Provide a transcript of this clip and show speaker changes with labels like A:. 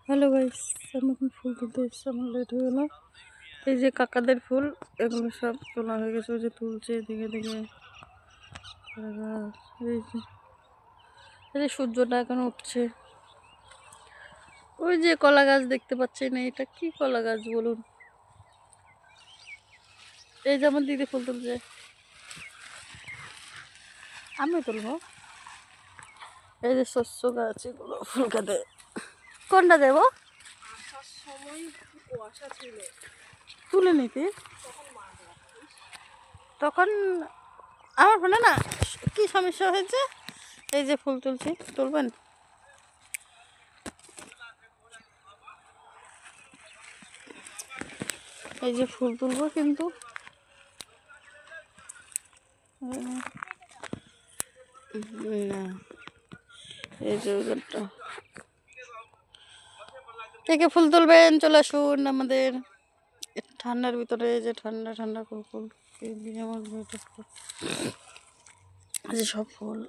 A: Hello guys, আমি এখন ফুল তুলতে এসেছি। আমার লেট হয়ে গেল। এই যে কাকাদের ফুল, এগুলো সব তোলা হয়ে গেছে। ওই যে তুলছে দিকে দিকে। এই যে সূর্যটা এখন উঠছে। ওই যে কলা গাছ দেখতে পাচ্ছি না, এটা কি কলা গাছ বলুন? এই যে আমার দিদি ফুল তুলছে, আমি তুলবো। এই যে শস্য গাছ, এগুলো ফুল খেতে। কোনটা দেবো? তুলে নিতে তখন আমার ফোনে না কি সমস্যা হয়েছে। এই যে ফুল তুলছি, তুলবেন? এই যে ফুল তুলবো কিন্তু না, এই যে ওইটা থেকে ফুল তুলবেন, চলে আসুন আমাদের ঠান্ডার ভিতরে। যে ঠান্ডা ঠান্ডা ফুল ফুল এই যে সব ফুল।